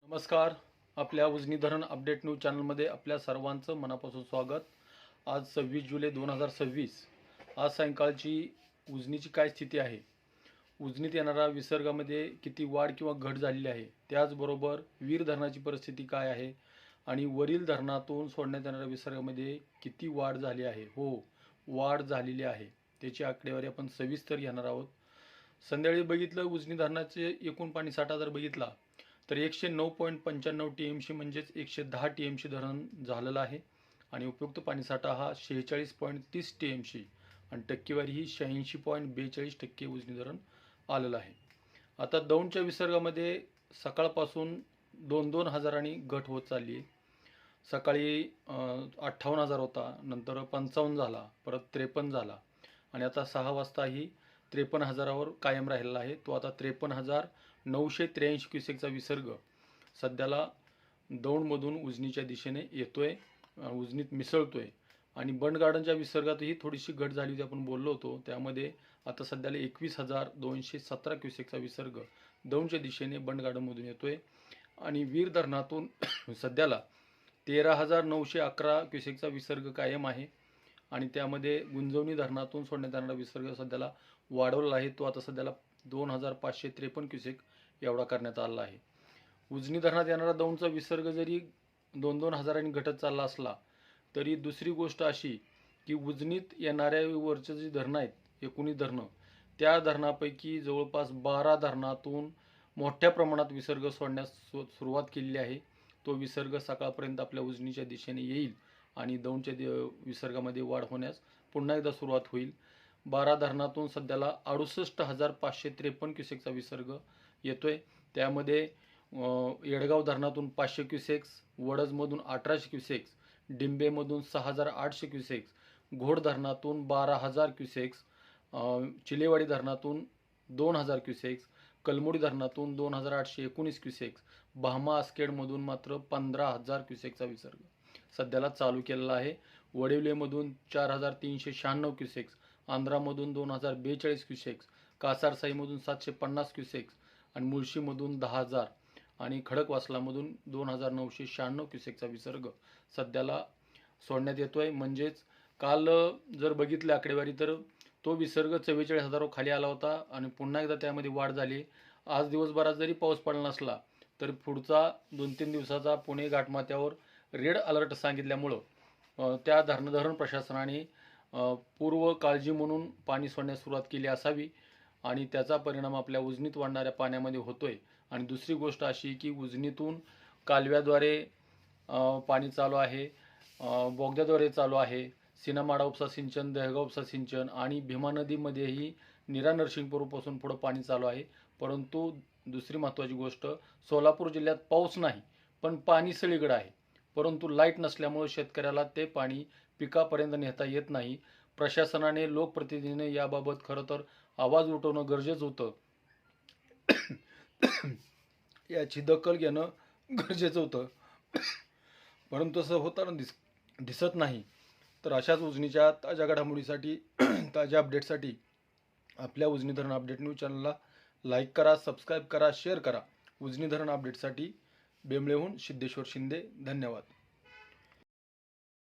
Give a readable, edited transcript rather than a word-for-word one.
नमस्कार. आपल्या उजनी धरण अपडेट न्यूज चॅनलमध्ये आपल्या सर्वांचं मनापासून स्वागत. आज 26 जुलै 2026. आज सायंकाळची उजनीची काय स्थिती आहे, उजनीत येणारा विसर्गामध्ये किती वाढ किंवा घट झालेली आहे, त्याचबरोबर वीर धरणाची परिस्थिती काय आहे आणि वरील धरणातून सोडण्यात येणाऱ्या विसर्गामध्ये किती वाढ झाली आहे. वाढ झालेली आहे, त्याची आकडेवारी आपण सविस्तर घेणार आहोत. संध्याकाळी बघितलं उजनी धरणाचे एकूण पाणीसाठा जर बघितला तर 109.95 TMC म्हणजेच 110 TMC धरण झालेलं आहे आणि उपयुक्त पाणीसाठा हा 46.30 TMC आणि टक्केवारी ही 86.42% उजनी धरण आलेलं आहे. आता दौंडच्या विसर्गामध्ये सकाळपासून 2-2 हजारांनी घट होत चालली आहे. सकाळी 58,000 होता, नंतर 55 झाला, परत 53 झाला आणि आता 6 वाजता ही 53,000वर कायम राहिलेला आहे. तो आता 53,983 क्युसेकचा विसर्ग सध्याला दौंडमधून उजनीच्या दिशेने येतोय, उजनीत मिसळतोय. आणि बंड गार्डनच्या विसर्गातही थोडीशी घट झाली होती, आपण बोललो होतो. त्यामध्ये आता सध्याला 21,217 क्युसेकचा विसर्ग दौंडच्या दिशेने बंड गार्डनमधून येतोय आणि वीर धरणातून सध्याला 13,911 क्युसेकचा विसर्ग कायम आहे आणि त्यामध्ये गुंजवणी धरणातून सोडण्यात येणारा विसर्ग सध्याला वाढवलेला आहे. तो आता सध्याला 2,553 क्युसेक एवढा करण्यात आला आहे. उजनी धरणात येणारा दौंडचा विसर्ग जरी 2-2 हजारांनी घटत चालला असला तरी दुसरी गोष्ट अशी की उजनीत येणाऱ्या वरचे जी धरणं आहेत, 19 धरणं, त्या धरणापैकी जवळपास 12 धरणातून मोठ्या प्रमाणात विसर्ग सोडण्यास सुरुवात केलेली आहे. तो विसर्ग सकाळपर्यंत आपल्या उजनीच्या दिशेने येईल आणि दौंडच्या विसर्गामध्ये वाढ होण्यास पुन्हा एकदा सुरुवात होईल. 12 धरणातून सध्याला 68,553 क्युसेकचा विसर्ग येतोय. त्यामध्ये येडगाव धरणातून 500 क्युसेक्स, वडजमधून 1800 क्युसेक्स, डिंबेमधून 6,800 क्युसेक्स, घोड धरणातून 12,000 क्युसेक्स, चिलेवाडी धरणातून 2,000 क्युसेक्स, कलमोडी धरणातून 2,819 क्युसेक्स, भामा आस्केडमधून मात्र 15,000 क्युसेकचा विसर्ग सध्याला चालू केलेला आहे. वडिवलेमधून 4,396 क्युसेक्स, आंध्रामधून 2,042 क्युसेक्स, कासारसाईमधून 750 क्युसेक्स आणि मुळशीमधून 10,000 आणि खडकवासलामधून 2,996 क्युसेकचा विसर्ग सध्याला सोडण्यात येतोय. म्हणजेच काल जर बघितलं आकडेवारी तर तो विसर्ग 44,000 खाली आला होता आणि पुन्हा एकदा त्यामध्ये वाढ झाली. आज दिवसभरात जरी पाऊस पडला नसला तर पुढचा 2-3 दिवसाचा पुणे घाटमाथ्यावर रेड अलर्ट सांगितल्यामुळं त्या धरण प्रशासनाने पूर्व काळजी म्हणून पाणी सोडण्यास सुरुवात केली असावी आणि त्याचा परिणाम आपल्या उजनीत वाढणाऱ्या पाण्यामध्ये होतोय. आणि दुसरी गोष्ट अशी की उजनीतून कालव्याद्वारे पाणी चालू आहे, बोगद्याद्वारे चालू आहे, सिनामाडा उपसा सिंचन, दहेगाव उपसा सिंचन आणि भीमा नदीमध्येही नीरा नरसिंगपूरपासून पुढं पाणी चालू आहे. परंतु दुसरी महत्त्वाची गोष्ट, सोलापूर जिल्ह्यात पाऊस नाही पण पाणी सगळीकडे आहे, परंतु लाईट नसल्यामुळे शेतकऱ्याला ते पाणी पिकापर्यंत नेता येत नाही. प्रशासनाने, लोकप्रतिनिधीने याबाबत खरं तर आवाज उठवणं गरजेचं होतं. याची दखल घेणं गरजेचं होतं, परंतु तसं होताना दिसत नाही. तर अशाच उजनीच्या ताज्या घडामोडीसाठी ताज्या अपडेटसाठी आपल्या उजनी धरण अपडेट न्यूज चॅनलला लाईक करा, सबस्क्राईब करा, शेअर करा. उजनी धरण अपडेटसाठी बेंबळेहून सिद्धेश्वर शिंदे. धन्यवाद.